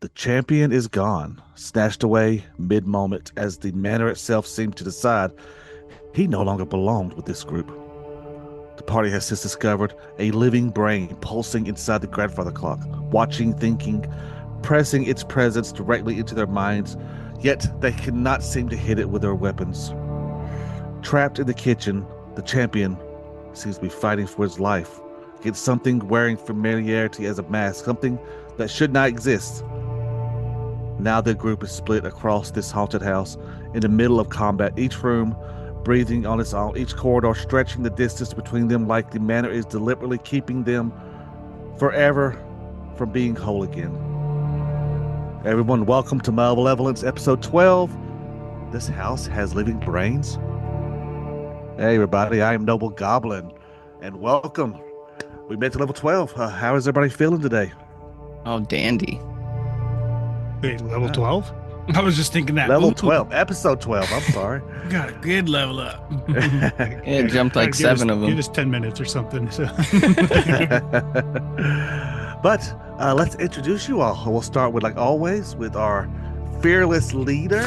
The champion is gone, snatched away mid-moment as the manor itself seemed to decide he no longer belonged with this group. The party has since discovered a living brain pulsing inside the grandfather clock, watching, thinking, pressing its presence directly into their minds, yet they cannot seem to hit it with their weapons. Trapped in the kitchen, the champion seems to be fighting for his life against something wearing familiarity as a mask, something that should not exist. Now the group is split across this haunted house in the middle of combat, each room breathing on its own, each corridor stretching the distance between them like the manor is deliberately keeping them forever from being whole again. Everyone, welcome to Malevolence episode 12. This house has living brains. Hey everybody, I am Noble Goblin, and welcome. We made to level 12. How is everybody feeling today? Oh, dandy. Wait, level 12? I was just thinking that. Level Ooh, 12, episode 12, I'm sorry. got a good level up. It jumped like seven of them. Give us 10 minutes or something. So. But let's introduce you all. We'll start with, like always, with our fearless leader,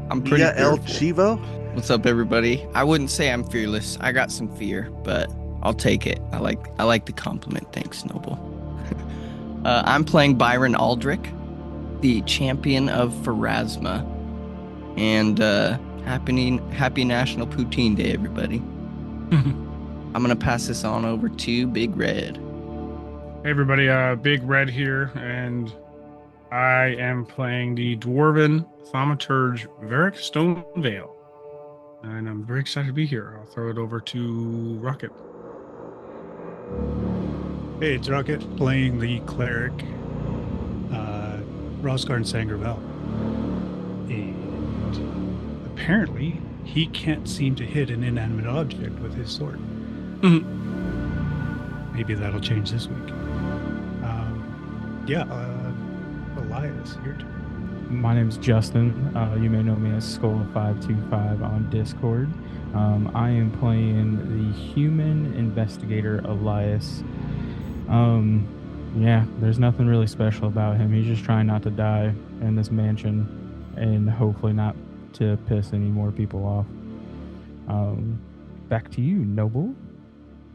I'm pretty Mia El fearful. Chivo. What's up, everybody? I wouldn't say I'm fearless. I got some fear, but I'll take it. I like the compliment. Thanks, Noble. I'm playing Byron Aldrich, the champion of Pharasma. And happy National Poutine Day, everybody. I'm going to pass this on over to Big Red. Hey everybody, Big Red here, and I am playing the Dwarven Thaumaturge Varric Stonevale. And I'm very excited to be here. I'll throw it over to Rocket. Hey, it's Rocket playing the cleric, Rosgarn Sangervell. And apparently, he can't seem to hit an inanimate object with his sword. Maybe that'll change this week. Elias, your turn. My name's Justin. You may know me as Skull525 on Discord. I am playing the human investigator Elias. Yeah, there's nothing really special about him. He's just trying not to die in this mansion and hopefully not to piss any more people off. Back to you, Noble.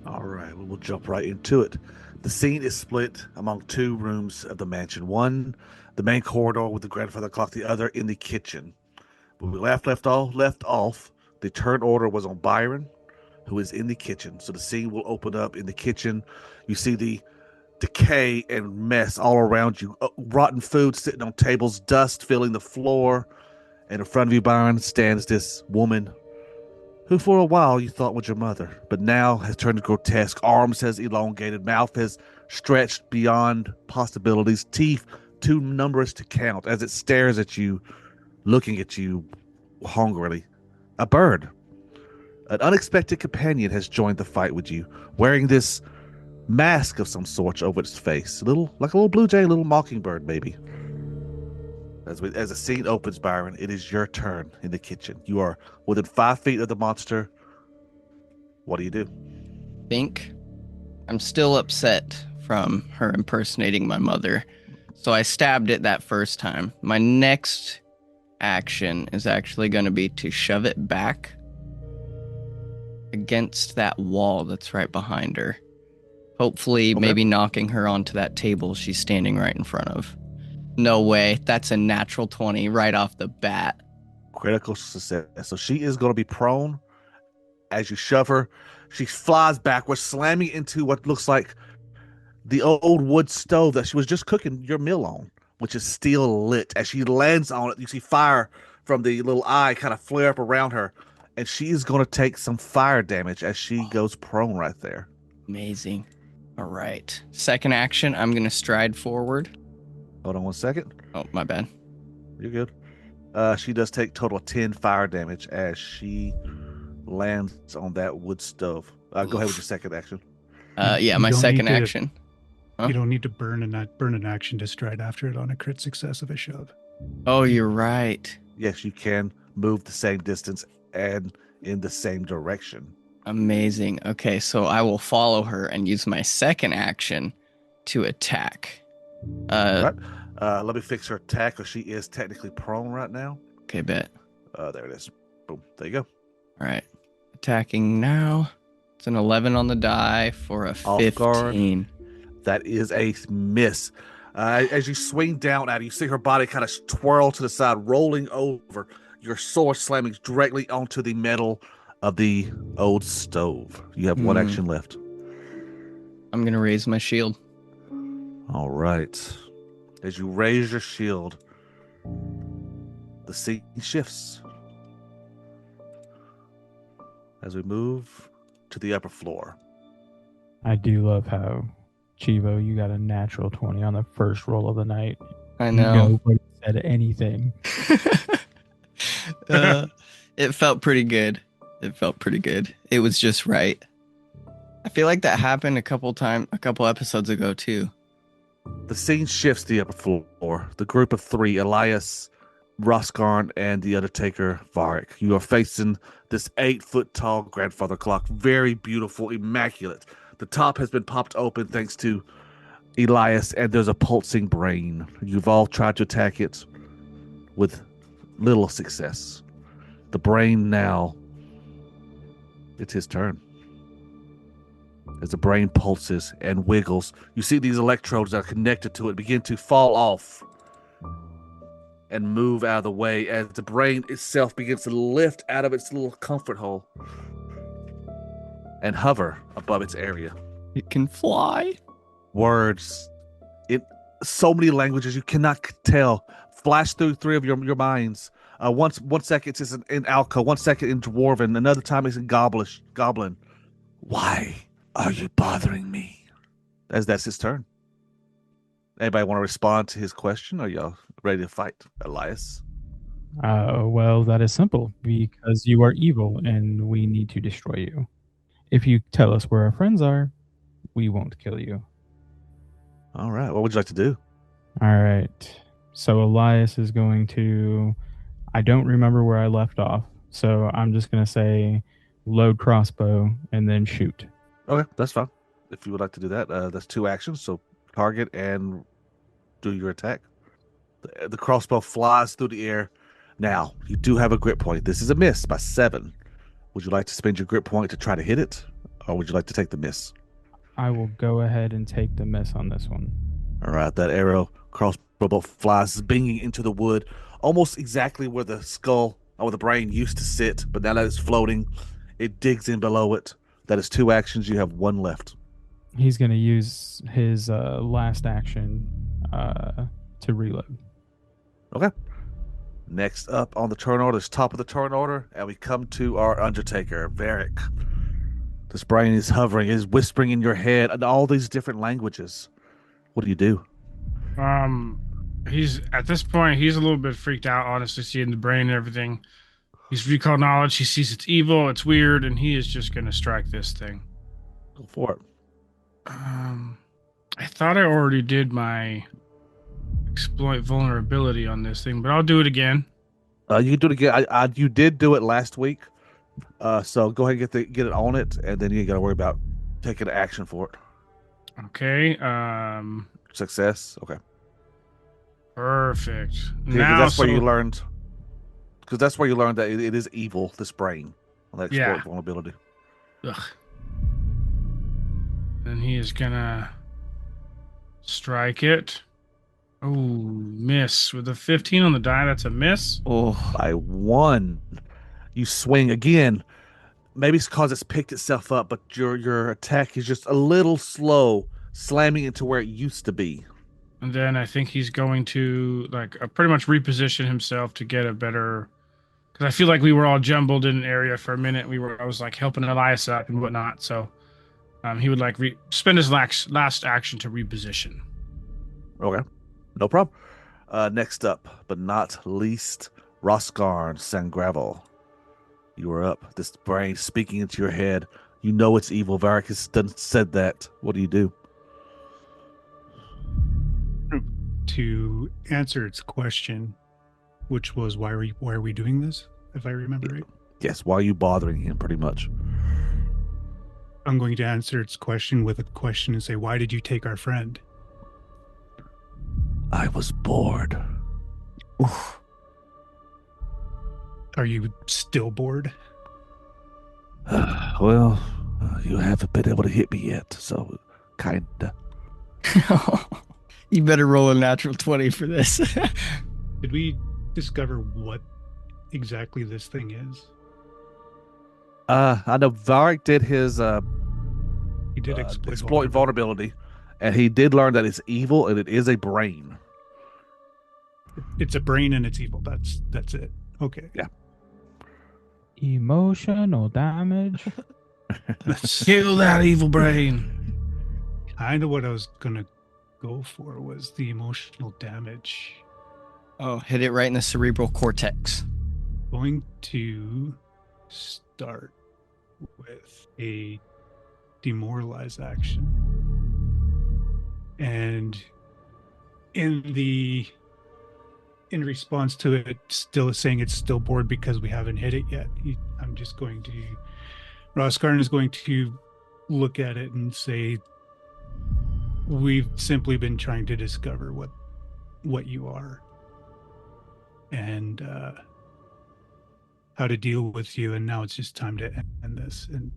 All right, we'll jump right into it. The scene is split among two rooms of the mansion. One, the main corridor with the grandfather clock, the other in the kitchen. When we left off, the turn order was on Byron, who is in the kitchen. So the scene will open up in the kitchen. You see the decay and mess all around you. Rotten food sitting on tables, dust filling the floor. And in front of you, Byron, stands this woman who for a while you thought was your mother, but now has turned grotesque. Arms has elongated, mouth has stretched beyond possibilities, teeth too numerous to count as it stares at you, looking at you hungrily. A bird, an unexpected companion, has joined the fight with you, wearing this mask of some sort over its face, like a little blue jay, a little mockingbird, maybe. As the scene opens, Byron, it is your turn in the kitchen. You are within 5 feet of the monster. What do you do? Think I'm still upset from her impersonating my mother. So I stabbed it that first time. My next action is actually going to be to shove it back against that wall that's right behind her. Hopefully, maybe knocking her onto that table she's standing right in front of. No way. That's a natural 20 right off the bat. Critical success. So she is going to be prone as you shove her. She flies backwards, slamming into what looks like the old wood stove that she was just cooking your meal on, which is still lit. As she lands on it, you see fire from the little eye kind of flare up around her, and she is going to take some fire damage as she goes prone right there. Amazing. All right. Second action, I'm going to stride forward. Hold on 1 second. Oh, my bad. You're good. She does take total of 10 fire damage as she lands on that wood stove. Go ahead with your second action. Yeah, my second action. Huh? You don't need to burn an action to stride after it on a crit success of a shove. Oh, you're right. Yes, you can move the same distance and in the same direction. Amazing. Okay, so I will follow her and use my second action to attack. Right. Let me fix her attack, because she is technically prone right now. Okay, bet. There it is. Boom. There you go. All right. Attacking now. It's an 11 on the die for a Off guard. 15. That is a miss. As you swing down at her, you see her body kind of twirl to the side, rolling over. Your sword slamming directly onto the metal of the old stove. You have one action left. I'm going to raise my shield. All right. As you raise your shield, the scene shifts. As we move to the upper floor. I do love how, Chivo, you got a natural 20 on the first roll of the night. I know. Nobody said anything. It felt pretty good. It was just right. I feel like that happened a couple episodes ago too. The scene shifts to the upper floor. The group of three, Elias, Roskarn, and the Undertaker, Varric. You are facing this 8-foot tall grandfather clock. Very beautiful, immaculate. The top has been popped open thanks to Elias, and there's a pulsing brain. You've all tried to attack it with little success. The brain now, it's his turn. As the brain pulses and wiggles, you see these electrodes that are connected to it begin to fall off and move out of the way as the brain itself begins to lift out of its little comfort hole and hover above its area. It can fly. Words in so many languages you cannot tell flash through three of your minds. One second it's in Alco, 1 second in Dwarven, another time it's in Goblin. Why are you bothering me? As that's his turn. Anybody want to respond to his question? Are y'all ready to fight, Elias? Well, that is simple. Because you are evil and we need to destroy you. If you tell us where our friends are, we won't kill you. All right. What would you like to do? All right. So Elias is going to... I don't remember where I left off. So I'm just going to say load crossbow and then shoot. Okay, that's fine. If you would like to do that, that's 2 actions. So target and do your attack. The crossbow flies through the air. Now, you do have a grip point. This is a miss by 7. Would you like to spend your grip point to try to hit it? Or would you like to take the miss? I will go ahead and take the miss on this one. All right, that arrow crossbow flies binging into the wood, almost exactly where the skull or the brain used to sit, but now that it's floating, it digs in below it. That is 2 actions. You have 1 left. He's going to use his last action to reload. Okay. Next up on the turn order is top of the turn order, and we come to our Undertaker, Varric. This brain is hovering, is whispering in your head in all these different languages. What do you do? He's at this point, he's a little bit freaked out, honestly, seeing the brain and everything. He's recalled knowledge. He sees it's evil, it's weird, and he is just going to strike this thing. Go for it. I thought I already did my exploit vulnerability on this thing, but I'll do it again. You can do it again. You did do it last week, so go ahead and get it on it, and then you ain't got to worry about taking action for it. Okay. Success. Okay. Perfect. Yeah, Now, that's where you learned. Because that's where you learned that it is evil. This brain, on that exploit vulnerability. Ugh. Then he is gonna strike it. Oh, miss with a 15 on the die. That's a miss. Oh, By 1, you swing again. Maybe it's because it's picked itself up, but your attack is just a little slow, slamming into where it used to be. And then I think he's going to pretty much reposition himself to get a better. Because I feel like we were all jumbled in an area for a minute. I was like helping Elias up and whatnot. So he would spend his last action to reposition. Okay, no problem. Next up, but not least, Roskarn Sangravel. You are up. This brain speaking into your head. You know it's evil. Varric has said that. What do you do? To answer its question, which was why are we doing this, if I remember right? Yes, why are you bothering him, pretty much? I'm going to answer its question with a question and say, why did you take our friend? I was bored. Oof. Are you still bored? Well, you haven't been able to hit me yet, so kinda. You better roll a natural 20 for this. Did we discover what exactly this thing is? I know Varric did his He did exploit exploit vulnerability, and he did learn that it's evil and it is a brain. It's a brain and it's evil. That's it. Okay. Yeah. Emotional damage. Kill that evil brain. Kind of what I was gonna go for was the emotional damage. Oh, hit it right in the cerebral cortex. Going to start with a demoralize action. And in response to it still saying it's still bored because we haven't hit it yet, Roskarn is going to look at it and say, we've simply been trying to discover what you are and how to deal with you, and now it's just time to end this and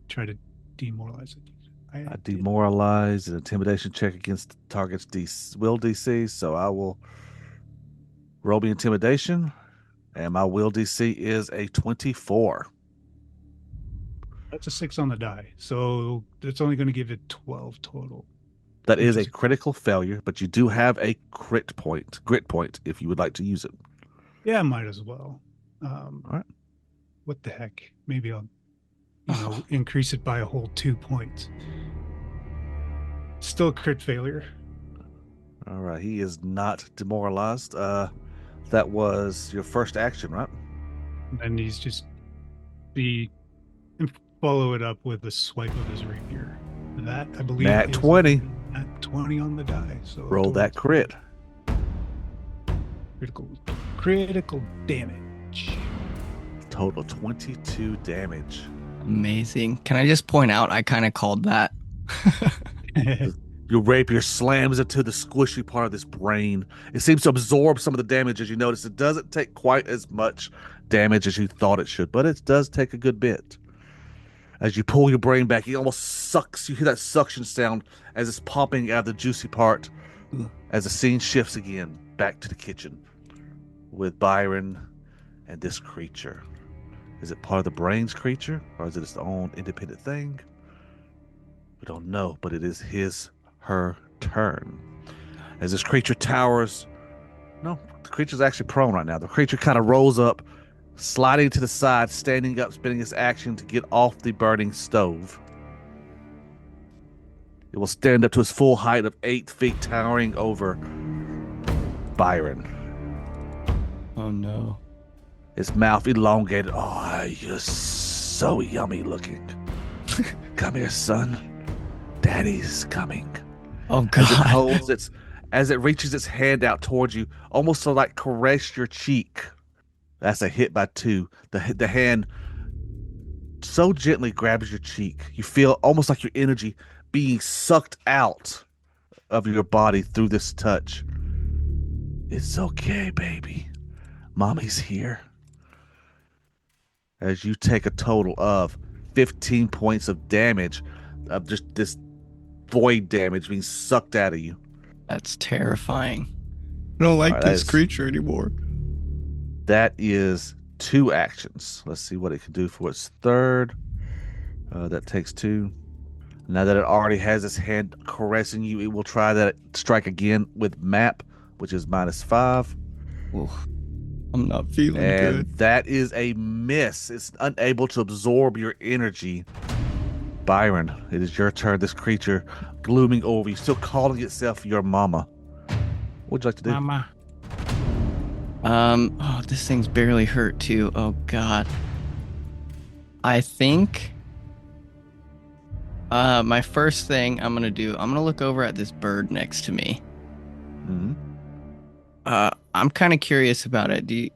try to demoralize it. I demoralize an intimidation check against the target's will DC, so I will roll the intimidation, and my will DC is a 24. That's a 6 on the die, so that's only going to give it 12 total. That is Which a critical failure, but you do have a grit point, if you would like to use it. Yeah, might as well. All right. What the heck? Maybe I'll, increase it by a whole 2 points. Still a crit failure. All right, he is not demoralized. That was your first action, right? And he's just and follow it up with a swipe of his rapier. That, I believe, Nat is 20. Nat 20 on the die. So Roll that crit. Critical damage. Total 22 damage. Amazing. Can I just point out, I kind of called that. Your rapier slams into the squishy part of this brain. It seems to absorb some of the damage. As you notice, it doesn't take quite as much damage as you thought it should, but it does take a good bit. As you pull your brain back, it almost sucks. You hear that suction sound as it's popping out of the juicy part. As the scene shifts again back to the kitchen with Byron and this creature. Is it part of the brain's creature, or is it its own independent thing? We don't know, but it is her turn. As this creature towers, no, the creature's actually prone right now. The creature kind of rolls up, sliding to the side, standing up, spending its action to get off the burning stove. It will stand up to its full height of 8 feet, towering over Byron. Oh no. Its mouth elongated. Oh, you're so yummy looking. Come here, son. Daddy's coming. Oh God. As it reaches its hand out towards you, almost to like caress your cheek. That's a hit by 2. The hand so gently grabs your cheek. You feel almost like your energy being sucked out of your body through this touch. It's okay, baby. Mommy's here. As you take a total of 15 points of damage, of just this void damage being sucked out of you. That's terrifying. I don't like this creature anymore. That is 2 actions. Let's see what it can do for its third. That takes 2. Now that it already has its hand caressing you, it will try that strike again with map, which is -5. Oof. I'm not feeling and good. That is a miss. It's unable to absorb your energy. Byron, it is your turn. This creature glooming over you, still calling itself your mama. What'd you like to do? Mama. Oh, this thing's barely hurt too. Oh God. I think my first thing I'm gonna look over at this bird next to me. Mm-hmm. I'm kind of curious about it.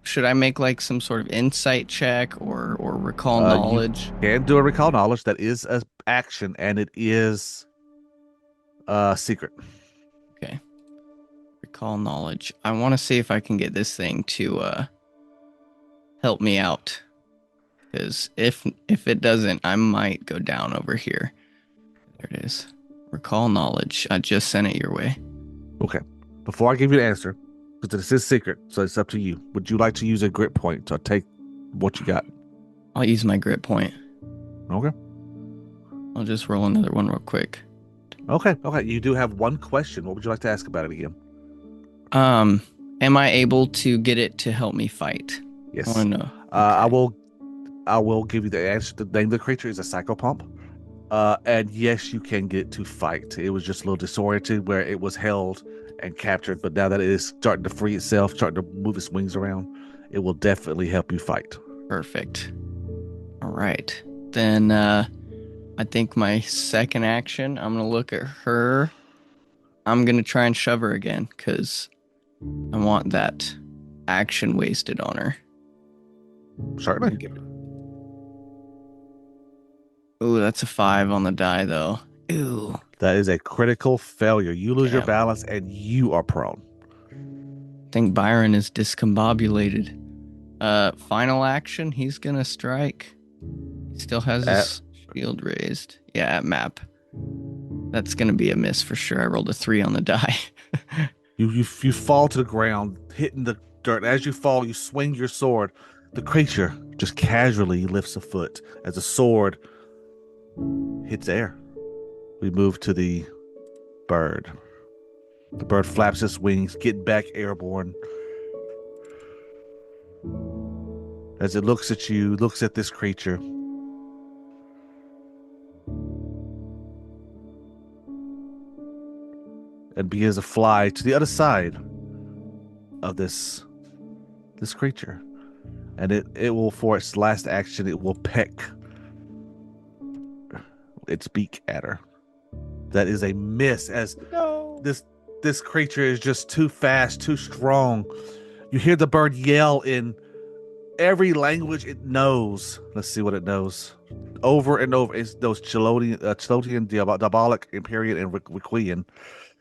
Should I make like some sort of insight check or recall knowledge? You can do a recall knowledge. That is an action, and it is secret. Okay. Recall knowledge. I want to see if I can get this thing to help me out. Because if it doesn't, I might go down over here. There it is. Recall knowledge. I just sent it your way. Okay. Before I give you the answer, because this is secret, so it's up to you. Would you like to use a grit point to take what you got? I'll use my grit point. Okay. I'll just roll another one real quick. Okay. You do have one question. What would you like to ask about it again? Am I able to get it to help me fight? Yes. I want to know. I will give you the answer. The name of the creature is a psychopomp. And yes, you can get it to fight. It was just a little disoriented where it was held and captured, but now that it is starting to free itself, starting to move its wings around, it will definitely help you fight. Perfect. All right. Then I think my second action, I'm going to look at her. I'm going to try and shove her again because I want that action wasted on her. Certainly. Ooh, that's a 5 on the die, though. Ooh. That is a critical failure. You lose your Damn. balance and you are prone. I think Byron is discombobulated. Final action, he's going to strike. He still has his shield raised. Yeah, at map. That's going to be a miss for sure. I rolled a 3 on the die. You fall to the ground, hitting the dirt. As you fall, you swing your sword. The creature just casually lifts a foot as the sword hits air. We move to the bird. The bird flaps its wings, getting back airborne. As it looks at you, looks at this creature. And begins to fly to the other side of this creature. And it will, for its last action, it will peck its beak at her. That is a miss, as this creature is just too fast, too strong. You hear the bird yell in every language it knows. Let's see what it knows. Over and over. It's those Chilotian, Diabolic, Empyrean, and Requiem.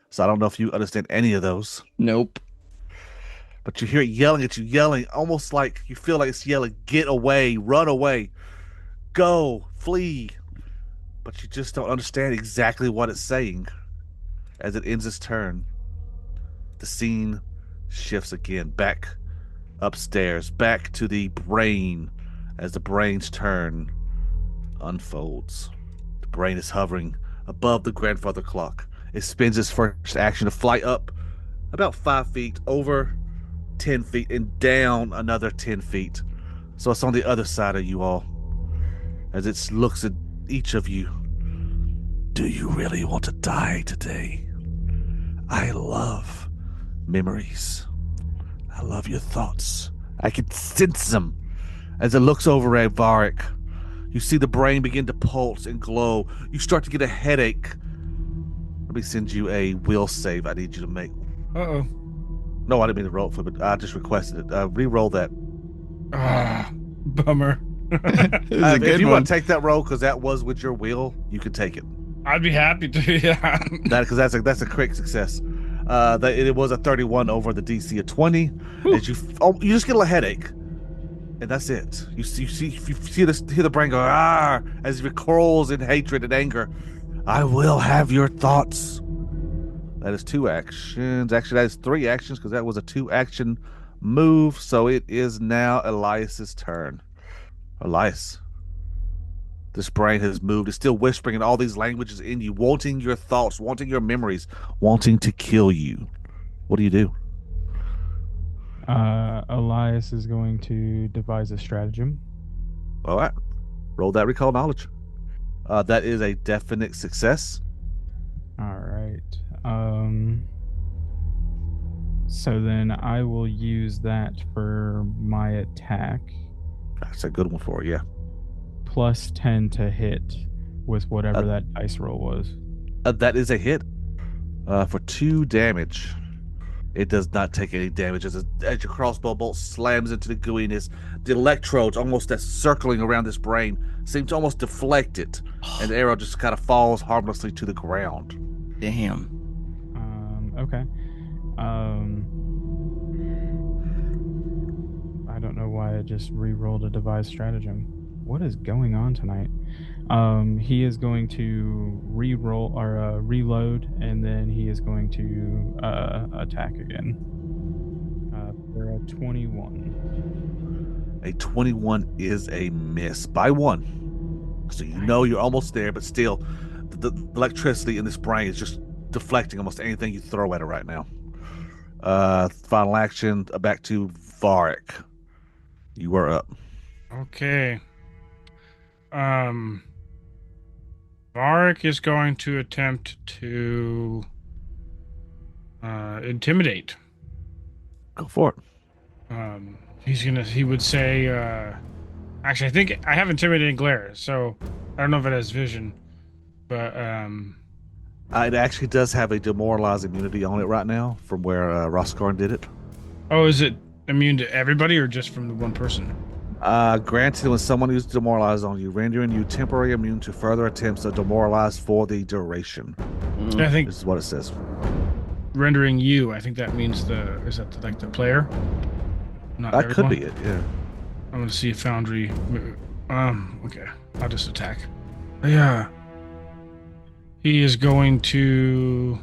So I don't know if you understand any of those. Nope. But you hear it yelling at you, yelling, almost like you feel like it's yelling, get away, run away, go, flee. But you just don't understand exactly what it's saying. As it ends its turn, the scene shifts again, back upstairs, back to the brain, as the brain's turn unfolds. The brain is hovering above the grandfather clock. It spends its first action to fly up about 5 feet, over 10 feet, and down another 10 feet. So it's on the other side of you all. As it looks at each of you. Do you really want to die today? I love memories. I love your thoughts. I can sense them. As it looks over at Varric, you see the brain begin to pulse and glow. You start to get a headache. Let me send you a will save I need you to make. Uh-oh. No, I didn't mean to roll it for it, but I just requested it. Re-roll that. Ah, bummer. If you want to take that roll, because that was with your will, you can take it. I'd be happy to, yeah. Because that's a quick success. It was a 31 over the DC of 20. As you just get a little headache, and that's it. You hear the brain go as it recoils in hatred and anger. I will have your thoughts. That is 2 actions. Actually, that is 3 actions because that was a 2-action move. So it is now Elias's turn. Elias, this brain has moved. It's still whispering in all these languages in you, wanting your thoughts, wanting your memories, wanting to kill you. What do you do? Elias is going to devise a stratagem. All right. Roll that recall knowledge. That is a definite success. All right. So then I will use that for my attack. That's a good one for you, yeah. Plus 10 to hit with whatever that dice roll was. That is a hit. For 2 damage. It does not take any damage as your crossbow bolt slams into the gooiness. The electrodes, almost that's circling around this brain, seem to almost deflect it, and the arrow just kind of falls harmlessly to the ground. Damn. Okay. just re-rolled a devised stratagem. What is going on tonight? He is going to re-roll or reload, and then he is going to attack again. For a 21. A 21 is a miss by 1. So you know you're almost there, but still, the electricity in this brain is just deflecting almost anything you throw at it right now. Final action, back to Varric. You are up. Okay. Varric is going to attempt to intimidate. Go for it. He would say, actually, I think I have intimidating glare, so I don't know if it has vision, but It actually does have a demoralized immunity on it right now from where Roskarn did it. oh, is it immune to everybody or just from the one person? Granted, when someone is demoralized on you, rendering you temporarily immune to further attempts to demoralize for the duration. I think This is what it says. rendering you. I think that means is that like the player? Not That could everyone? be it, yeah. I'm gonna see if Foundry. Okay, I'll just attack. Yeah. He is going to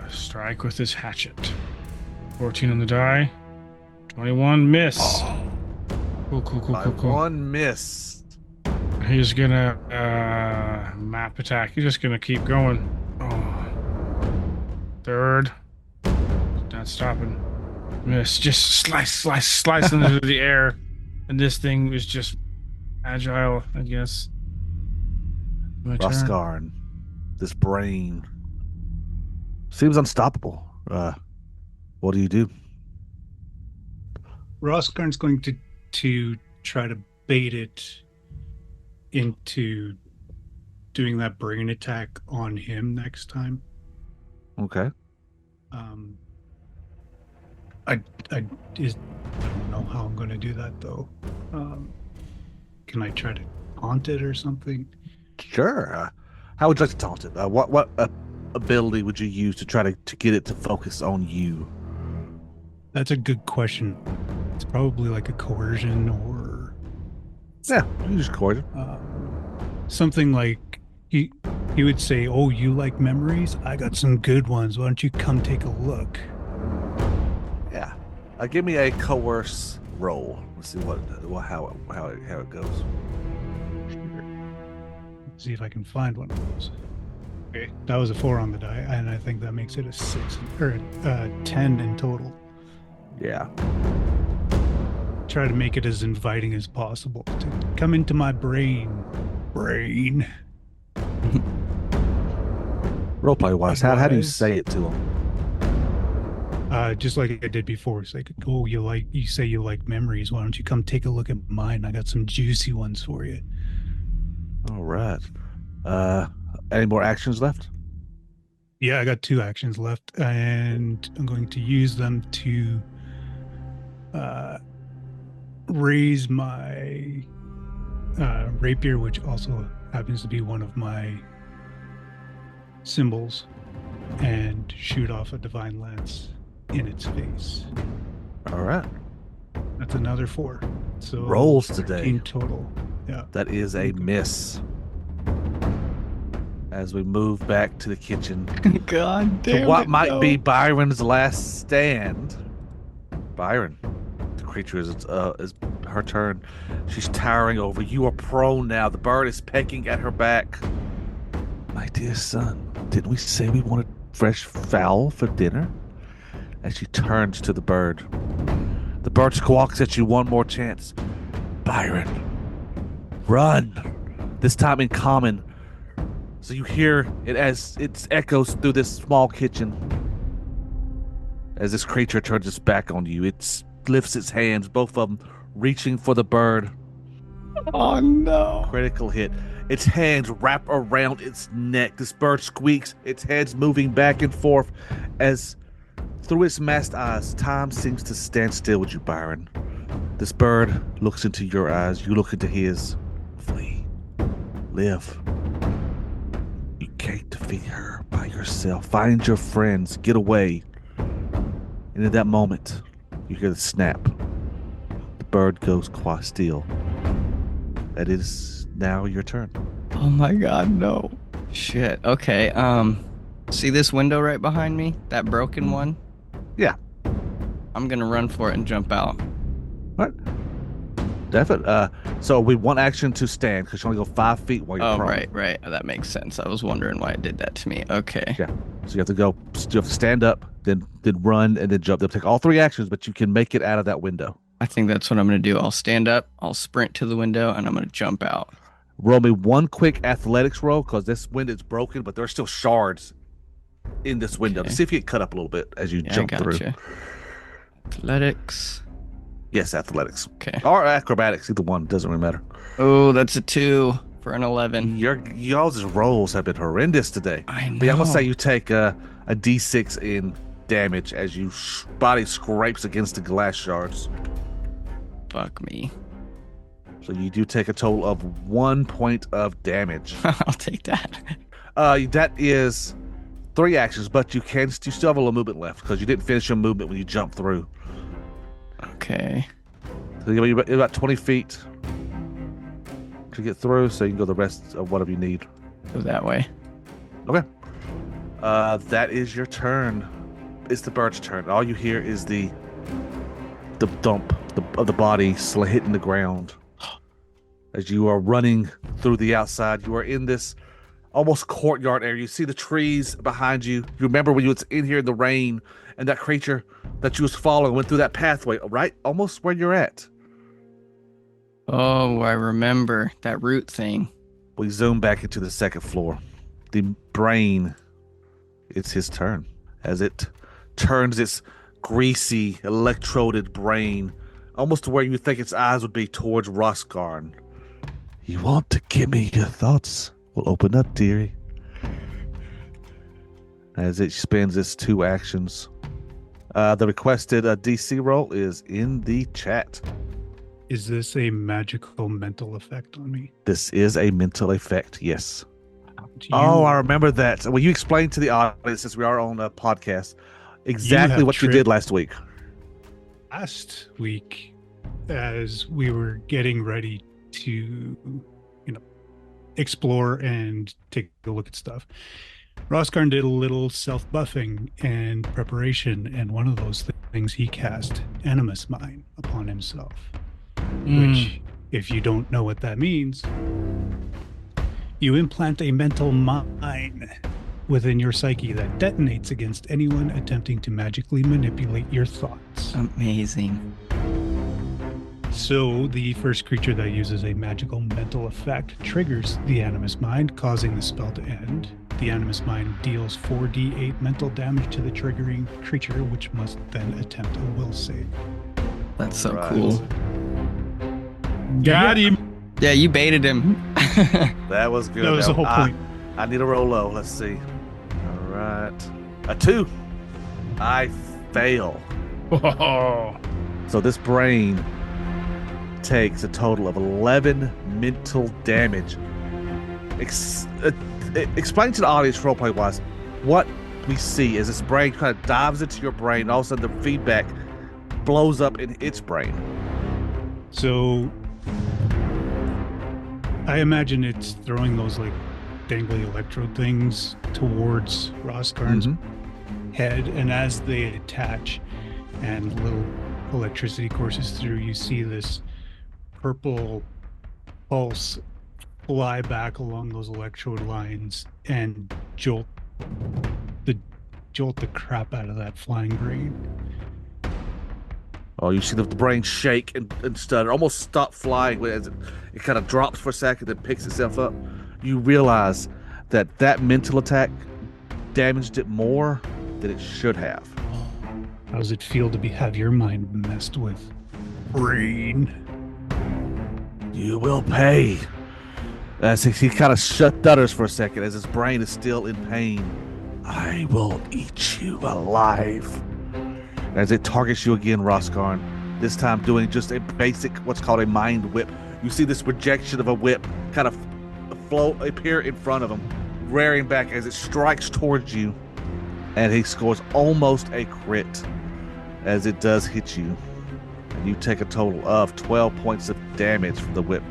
strike with his hatchet. 14 on the die. 21 miss. Cool. By 1 miss. He's gonna map attack. He's just gonna keep going. Oh. Third. Not stopping. Miss. Just slice into the air. And this thing is just agile, I guess. My turn. Roskarn, this brain seems unstoppable. What do you do? Roskarn's going to try to bait it into doing that brain attack on him next time. Okay. I don't know how I'm going to do that though. Can I try to haunt it or something? Sure. How would you like to taunt it? What ability would you use to try to get it to focus on you? That's a good question. It's probably like a coercion or Yeah, you just coercion. something like he would say, "Oh, you like memories? I got some good ones. Why don't you come take a look?" Yeah. Give me a coerce roll. Let's see how it goes. See if I can find one of those. Okay, that was a 4 on the die, and I think that makes it a 6 or 10 in total. Yeah. Try to make it as inviting as possible. To come into my brain. Roleplay wise, how do you say it to him? Just like I did before. It's like, "Oh, you say you like memories. Why don't you come take a look at mine? I got some juicy ones for you." All right. Any more actions left? Yeah, I got 2 actions left, and I'm going to use them to raise my rapier, which also happens to be one of my symbols, and shoot off a divine lance in its face. All right. That's another 4. So Rolls today. 13 total. Yeah. That is a miss. As we move back to the kitchen, God to damn what it, might no. be Byron's last stand. Byron, the creature is her turn. She's towering over. You are prone now. The bird is pecking at her back. My dear son, didn't we say we wanted fresh fowl for dinner? As she turns to the bird. The bird squawks at you one more chance. Byron, run. This time in common. So you hear it as it echoes through this small kitchen. As this creature turns its back on you, it lifts its hands, both of them reaching for the bird. Oh no. Critical hit. Its hands wrap around its neck. This bird squeaks, its head's moving back and forth as through its masked eyes, time seems to stand still with you, Byron. This bird looks into your eyes, you look into his. Flee. Live. You can't defeat her by yourself. Find your friends. Get away. And in that moment, you hear the snap. The bird goes quiet still. It is now your turn. Oh my god, no. Shit. Okay. See this window right behind me? That broken one? Yeah. I'm gonna run for it and jump out. What? Definitely. So we want action to stand because you only go 5 feet while you're Oh, prone. right. That makes sense. I was wondering why it did that to me. Okay. Yeah. So you have to go. You have to stand up, then run, and then jump. They'll take all 3 actions, but you can make it out of that window. I think that's what I'm gonna do. I'll stand up, I'll sprint to the window, and I'm gonna jump out. Roll me one quick athletics roll because this window's broken, but there are still shards in this window. Okay. To see if you get cut up a little bit as you Yeah, jump I through. gotcha. Athletics. Yes, athletics. Okay. Or acrobatics. Either one. Doesn't really matter. Oh, that's a 2 for an 11. Y'all's rolls have been horrendous today. I know. But yeah, I'm going to say you take a D6 in damage as your body scrapes against the glass shards. Fuck me. So you do take a total of 1 point of damage. I'll take that. That is 3 actions, but you still have a little movement left because you didn't finish your movement when you jumped through. Okay. So you're about 20 feet to get through, so you can go the rest of whatever you need. Go that way. Okay. That is your turn. It's the bird's turn. All you hear is the dump of the body hitting the ground. As you are running through the outside, you are in this almost courtyard area. You see the trees behind you. You remember when you was in here in the rain and that creature that you was following went through that pathway, right? Almost where you're at. Oh, I remember that root thing. We zoom back into the second floor. The brain, it's his turn. As it turns its greasy, electroded brain almost to where you think its eyes would be towards Roskarn. You want to give me your thoughts? We'll open up, dearie. As it spends its 2 actions. The requested DC roll is in the chat. Is this a magical mental effect on me? This is a mental effect, yes. Do Oh, you- I remember that. Will you explain to the audience, since we are on a podcast, exactly have what you did last week? Last week, as we were getting ready to, explore and take a look at stuff, Roskarn did a little self-buffing and preparation, and one of those things he cast Animus Mine upon himself. Which, if you don't know what that means, you implant a mental mine within your psyche that detonates against anyone attempting to magically manipulate your thoughts. Amazing. So the first creature that uses a magical mental effect triggers the Animus Mine, causing the spell to end. The Animus Mine deals 4d8 mental damage to the triggering creature, which must then attempt a will save. That's so Right. cool. Got him. Yeah, you baited him. That was good. That was the whole point. I need a roll low. Let's see. All right. A 2. I fail. Oh, So this brain takes a total of 11 mental damage. Explain to the audience, roleplay wise, what we see as this brain kind of dives into your brain. All of a sudden, the feedback blows up in its brain. So I imagine it's throwing those like dangly electrode things towards Roskarn's head, and as they attach and little electricity courses through, you see this purple pulse fly back along those electrode lines and jolt the crap out of that flying brain. Oh, you see the brain shake and stutter, almost stop flying as it kind of drops for a second, then picks itself up. You realize that mental attack damaged it more than it should have. How does it feel to have your mind messed with, brain? You will pay. As he kind of stutters for a second as his brain is still in pain. I will eat you alive. As it targets you again, Roskarn, this time doing just a basic, what's called a mind whip. You see this projection of a whip kind of appear in front of him, rearing back as it strikes towards you, and he scores almost a crit as it does hit you. and you take a total of 12 points of damage from the whip.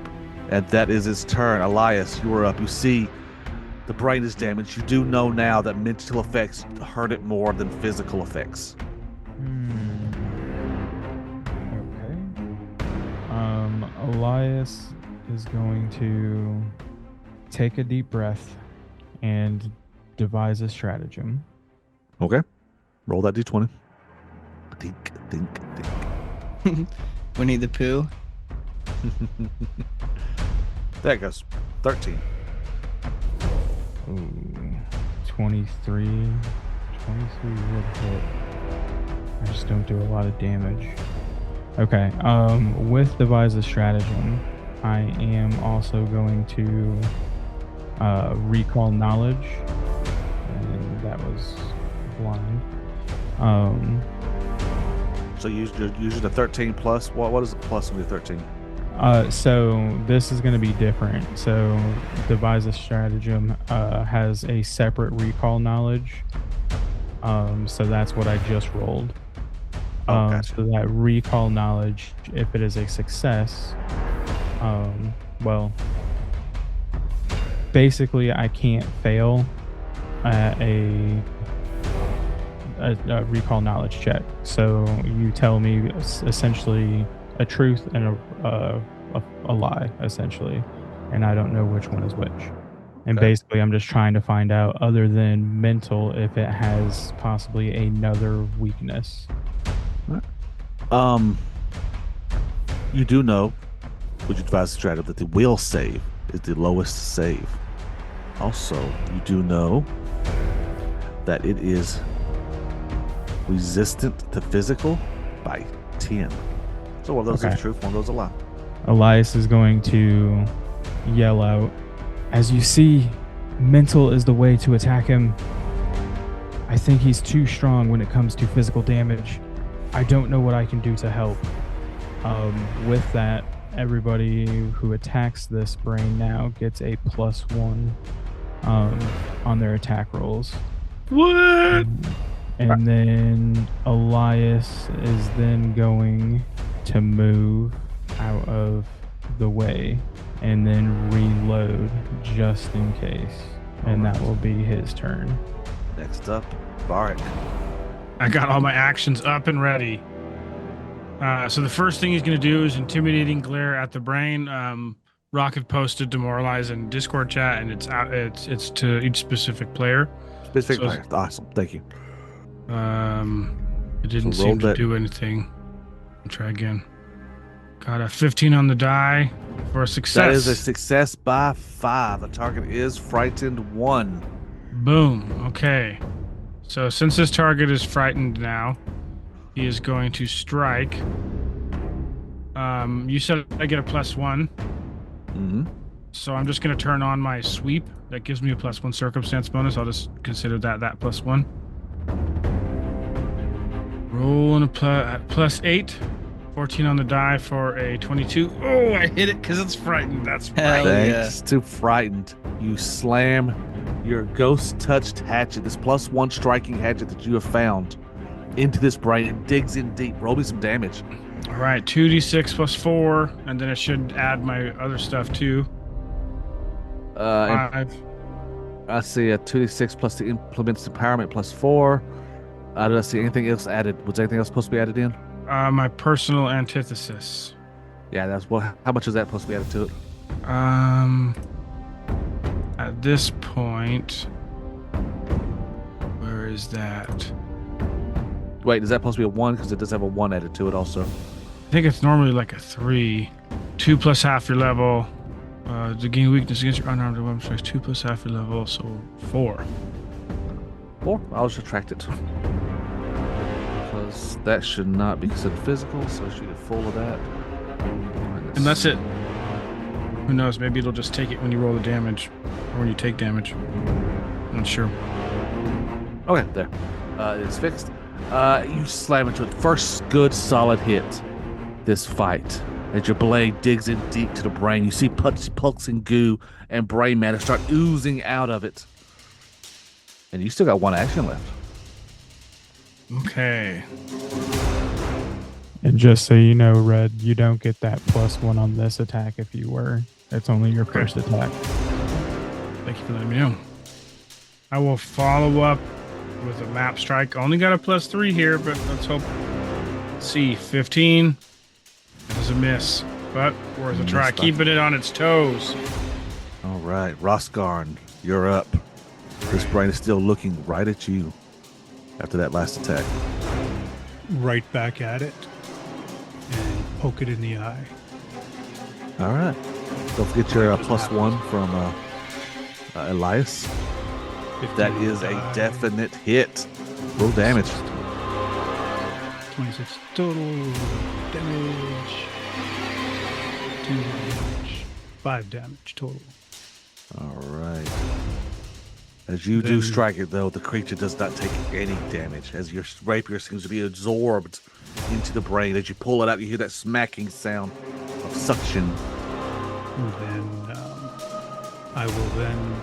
And that is his turn. Elias, you are up. You see the brain is damaged. You do know now that mental effects hurt it more than physical effects. Okay. Elias is going to take a deep breath and devise a stratagem. Okay. Roll that d20. Think, think, think. Winnie the Pooh. There it goes. 13. Ooh, 23. 23 would hit. I just don't do a lot of damage. Okay, with devise a stratagem, I am also going to recall knowledge, and that was blind. So using the 13 plus. What is the plus on the 13? So this is going to be different. So devise a stratagem has a separate recall knowledge. So that's what I just rolled. Gotcha. So that recall knowledge, if it is a success, well, basically I can't fail at a recall knowledge check. So you tell me essentially a truth and a lie, essentially, and I don't know which one is which. And Okay. basically I'm just trying to find out, other than mental, if it has possibly another weakness. You do know, would you devise a strategy, that the will save is the lowest save. Also, you do know that it is resistant to physical by 10. So one of those Okay. is truth, one of those is a lie. Elias is going to yell out, "As you see, mental is the way to attack him. I think he's too strong when it comes to physical damage. I don't know what I can do to help." With that, everybody who attacks this brain now gets a +1 on their attack rolls. What? And then Elias is then going to move out of the way and then reload just in case. And that will be his turn. Next up, Barak. I got all my actions up and ready. So the first thing he's going to do is intimidating glare at the brain. Rocket posted demoralize in Discord chat, and it's to each specific player. Specific So- player. Awesome. Thank you. It didn't So roll seem to that. do anything. I'll try again. Got a 15 on the die for a success. That is a success by 5. The target is frightened 1. Boom. Okay. So since this target is frightened now, he is going to strike. You said I get a +1, Mm-hmm. so I'm just going to turn on my sweep. That gives me a +1 circumstance bonus. I'll just consider that +1. Rolling a +8. 14 on the die for a 22. Oh, I hit it because it's frightened. That's Hell right. yeah. Thanks to frightened, you slam your ghost-touched hatchet, this +1 striking hatchet that you have found, into this brain. It digs in deep. Roll me some damage. All right, 2d6 +4, and then I should add my other stuff too. And 5. I see a 2d6 plus the implement's empowerment +4. I don't see anything else added. Was anything else supposed to be added in? My personal antithesis. Yeah, that's what. How much is that supposed to be added to it? At this point, where is that? Wait, is that supposed to be a 1? Because it does have a 1 added to it also. I think it's normally like a 3. 2 plus half your level. To gain weakness against your unarmed weapon strikes, 2 plus half your level, so 4. 4? I'll just subtract it. Because that should not be considered physical, so I should get full of that. And that's it. Who knows? Maybe it'll just take it when you roll the damage, or when you take damage. Not sure. Okay, there. It's fixed. You slam into it. First good solid hit this fight. As your blade digs in deep to the brain, you see pulsing goo and brain matter start oozing out of it. And you still got 1 action left. Okay. And just so you know, Red, you don't get that +1 on this attack if you were. It's only your first attack. Thank you for letting me know. I will follow up with a map strike. Only got a +3 here, but let's hope. Let's see, 15. That is a miss, but worth a try. Keeping it on its toes. All right, Roskarn, you're up. This brain is still looking right at you after that last attack. Right back at it and poke it in the eye. All right. Don't forget your +1 from Elias. That is a definite hit. Roll damage. 26 total damage. 2 damage. 5 damage total. All right. As you do strike it, though, the creature does not take any damage, as your rapier seems to be absorbed into the brain. As you pull it out, you hear that smacking sound of suction. And then I will then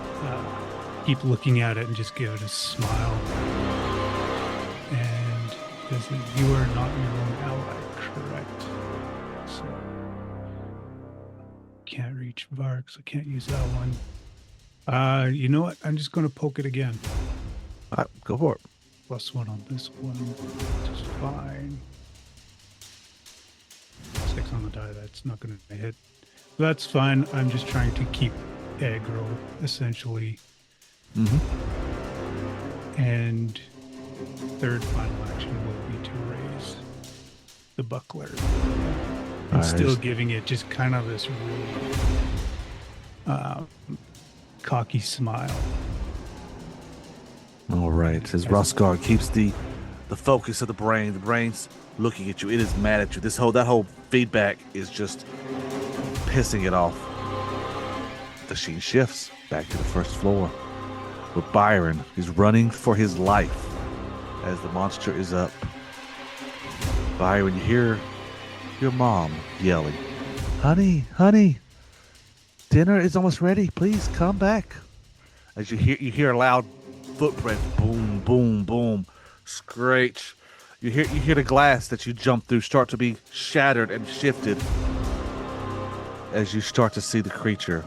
keep looking at it and just give it a smile. And this is, you are not your own ally, correct? So can't reach Vark, so I can't use that one. You know what? I'm just going to poke it again. All right, go for it. +1 on this one, which is fine. 6 on the die, that's not going to hit. That's fine. I'm just trying to keep aggro, essentially. Mm-hmm. And third final action will be to raise the buckler. I'm still giving it just kind of this really cocky smile. All right. As Rosgar keeps the focus of the brain's looking at you. It is mad at you. That whole feedback is just pissing it off. The scene shifts back to the first floor with Byron. He's running for his life as the monster is up. Byron, you hear your mom yelling, "Honey, honey, dinner is almost ready. Please come back." As you hear a loud footprint, boom, boom, boom, screech. You hear the glass that you jumped through start to be shattered and shifted as you start to see the creature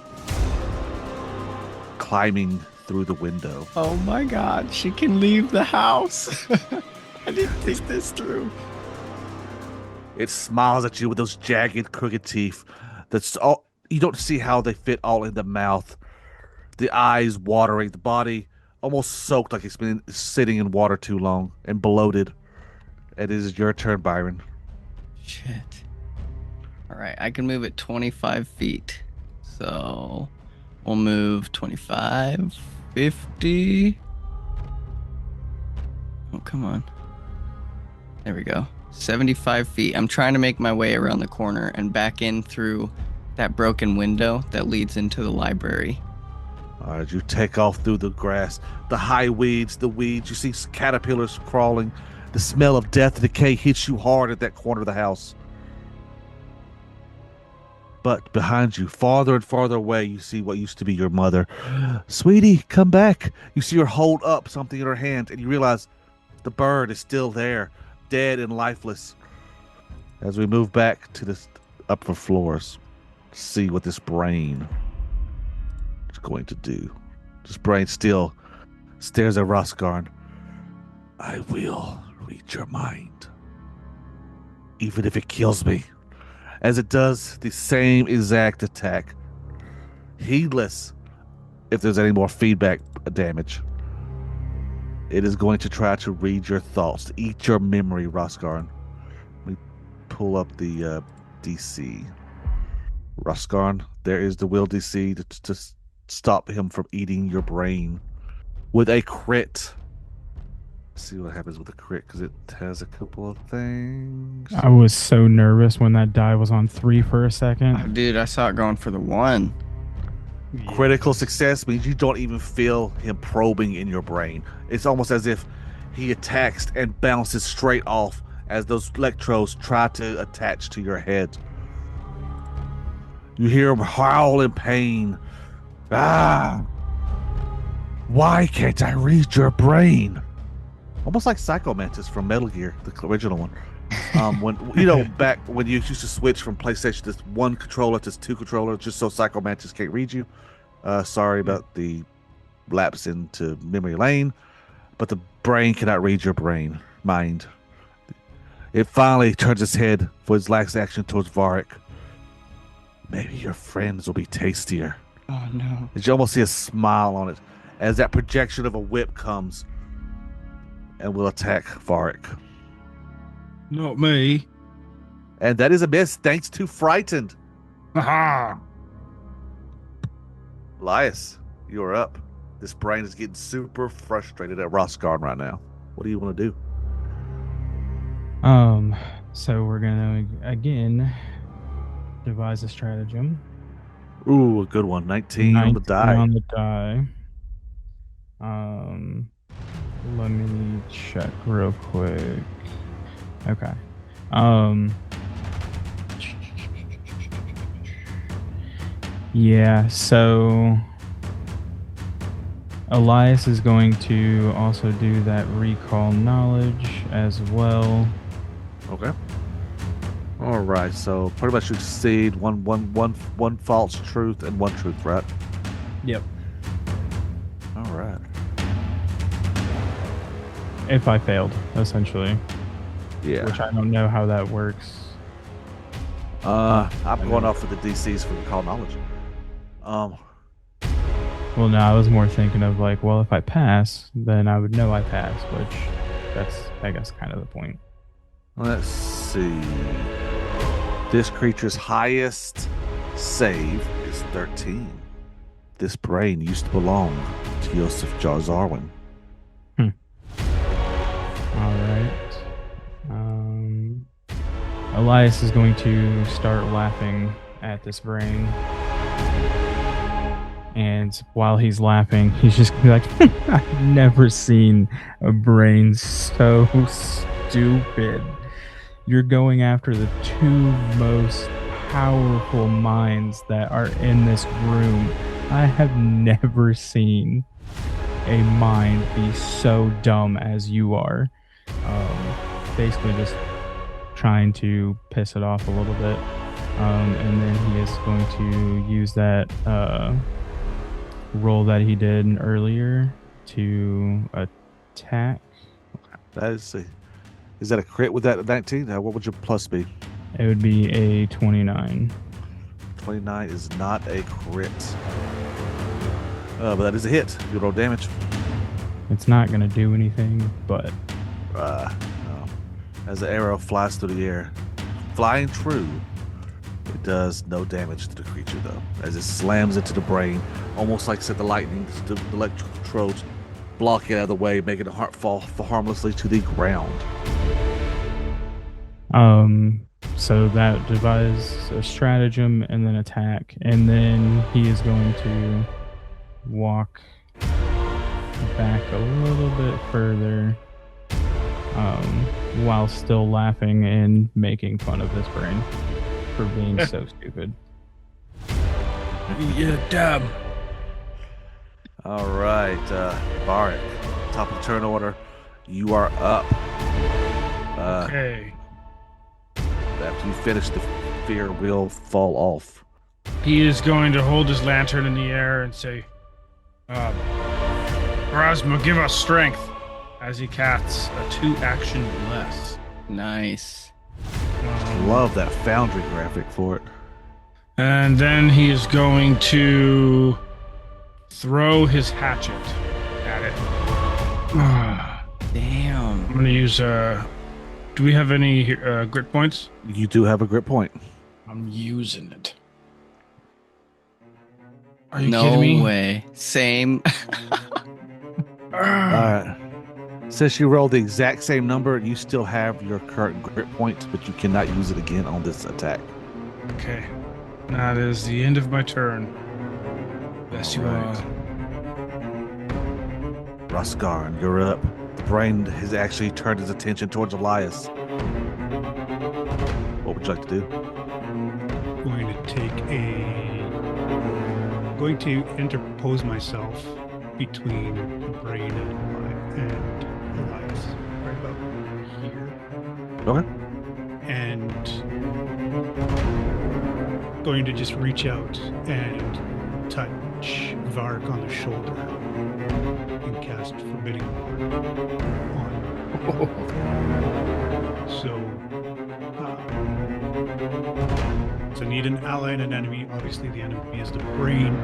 climbing through the window. Oh my God, she can leave the house. I didn't think this through. It smiles at you with those jagged, crooked teeth. That's all. You don't see how they fit all in the mouth. The eyes watering, the body almost soaked like it's been sitting in water too long and bloated. It is your turn, Byron. Shit. All right, I can move it 25 feet. So we'll move 25, 50. Oh, come on. There we go. 75 feet. I'm trying to make my way around the corner and back in through that broken window that leads into the library. All right, you take off through the grass, the high weeds, the weeds. You see caterpillars crawling. The smell of death and decay hits you hard at that corner of the house. But behind you, farther and farther away, you see what used to be your mother. "Sweetie, come back." You see her hold up something in her hand, and you realize the bird is still there, dead and lifeless. As we move back to the upper floors, see what this brain is going to do. This brain still stares at Roskarn. "I will read your mind, even if it kills me." As it does the same exact attack, heedless if there's any more feedback damage. It is going to try to read your thoughts, to eat your memory, Roskarn. Let me pull up the DC. Roskarn, there is the will DC to stop him from eating your brain with a crit. Let's see what happens with a crit, because it has a couple of things. I was so nervous when that die was on 3 for a second. Oh, dude, I saw it going for the 1. Critical success means you don't even feel him probing in your brain. It's almost as if he attacks and bounces straight off as those electrodes try to attach to your head. You hear him howl in pain. "Ah! Why can't I read your brain?" Almost like Psycho Mantis from Metal Gear, the original one. When back when you used to switch from PlayStation to one controller to two controllers, just so Psychomantis can't read you. Sorry about the lapse into memory lane, but the brain cannot read your mind. It finally turns its head for its last action towards Varric. Maybe your friends will be tastier. Oh no. You almost see a smile on it as that projection of a whip comes and will attack Varric. Not me. And that is a miss thanks to Frightened. Haha. Elias, you're up. This brain is getting super frustrated at Rosgarn right now. What do you want to do? So we're gonna again devise a stratagem. Ooh, a good one. 19 on the 19 die. on the die. Let me check real quick. Okay. Yeah, so Elias is going to also do that recall knowledge as well. Okay. All right. So pretty much you succeed one false truth and one truth, right? Yep. All right. If I failed, essentially. Yeah. Which I don't know how that works. I'm going off with the DCs for the call knowledge. Well, no, I was more thinking of like, well, if I pass, then I would know I passed, which that's, I guess, kind of the point. Let's see. This creature's highest save is 13. This brain used to belong to Yosef Jarzarwin. All right. Elias is going to start laughing at this brain. And while he's laughing, he's just gonna be like, I've never seen a brain so stupid. You're going after the two most powerful minds that are in this room. I have never seen a mind be so dumb as you are. Basically just trying to piss it off a little bit. And then he is going to use that roll that he did earlier to attack. That is that a crit with that 19? What would your plus be? It would be a 29. 29 is not a crit. But that is a hit. You roll damage. It's not going to do anything, but... No. As the arrow flies through the air, flying true, it does no damage to the creature, though, as it slams into the brain, almost like the lightning, the electrodes block it out of the way, making the heart fall harmlessly to the ground. So that devises a stratagem and then attack, and then he is going to walk back a little bit further, while still laughing and making fun of this brain for being so stupid. You're dumb. All right, Varric, top of the turn order, you are up. Okay. After you finish, the fear will fall off. He is going to hold his lantern in the air and say, Erasma, give us strength, as he casts a 2-action bless. Nice. Love that Foundry graphic for it. And then he is going to throw his hatchet at it. Damn. I'm going to use, do we have any grit points? You do have a grit point. I'm using it. Are you kidding me? No way. Same. All right. Since you rolled the exact same number, you still have your current grit point, but you cannot use it again on this attack. Okay. That is the end of my turn. Yes, you are. Rosgarn, you're up. The brain has actually turned its attention towards Elias. What would you like to do? Going to interpose myself between the brain and Elias. Right about here. Okay. and going to just reach out and touch Vark on the shoulder and cast Forbidding Ward on him. So I need an ally and an enemy. Obviously, the enemy is the brain,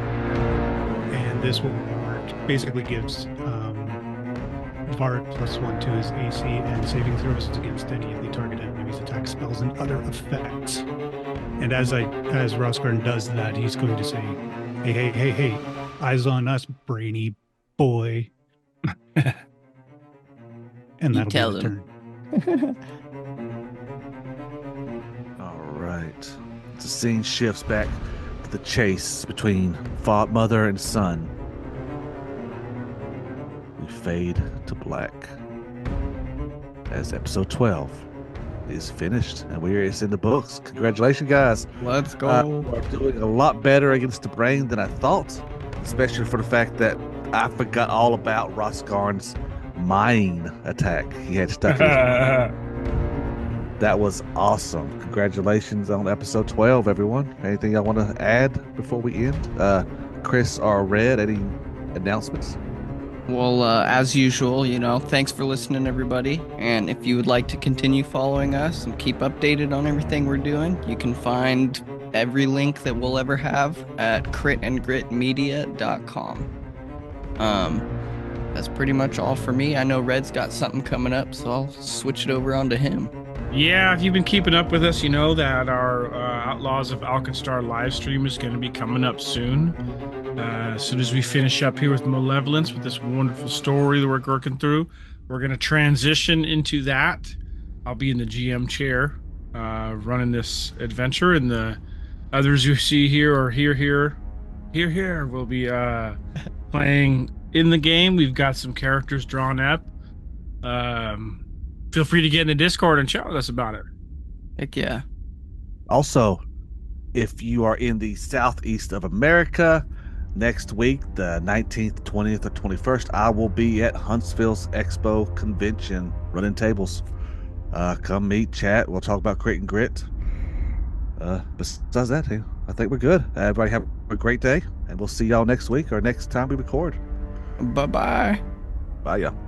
and this will work. Basically, gives Vark +1 to his AC and saving throws against any of the target enemy's attack spells and other effects. And as Rosgarn does that, he's going to say, "Hey, eyes on us, brainy boy." And that'll tell be the him. turn. All right. The scene shifts back to the chase between mother and son. We fade to black as episode 12 is finished, and it's in the books. Congratulations, guys. Let's go. We're doing a lot better against the brain than I thought, especially for the fact that I forgot all about Rosgarn's mine attack. He had stuck in his That was awesome. Congratulations on episode 12, everyone. Anything y'all want to add before we end? Chris or Red, any announcements? Well, as usual, thanks for listening, everybody. And if you would like to continue following us and keep updated on everything we're doing, you can find every link that we'll ever have at critandgritmedia.com. That's pretty much all for me. I know Red's got something coming up, so I'll switch it over onto him. Yeah, if you've been keeping up with us, you know that our Outlaws of Alkenstar live stream is going to be coming up soon. As soon as we finish up here with Malevolence, with this wonderful story that we're working through, we're going to transition into that. I'll be in the GM chair running this adventure, and the others you see here or here will be playing in the game. We've got some characters drawn up. Feel free to get in the Discord and chat with us about it. Heck yeah. Also, if you are in the southeast of America, next week, the 19th, 20th, or 21st, I will be at Huntsville's Expo Convention running tables. Come meet, chat. We'll talk about Crit and Grit. Besides that, I think we're good. Everybody have a great day, and we'll see y'all next week or next time we record. Bye-bye. Bye, y'all.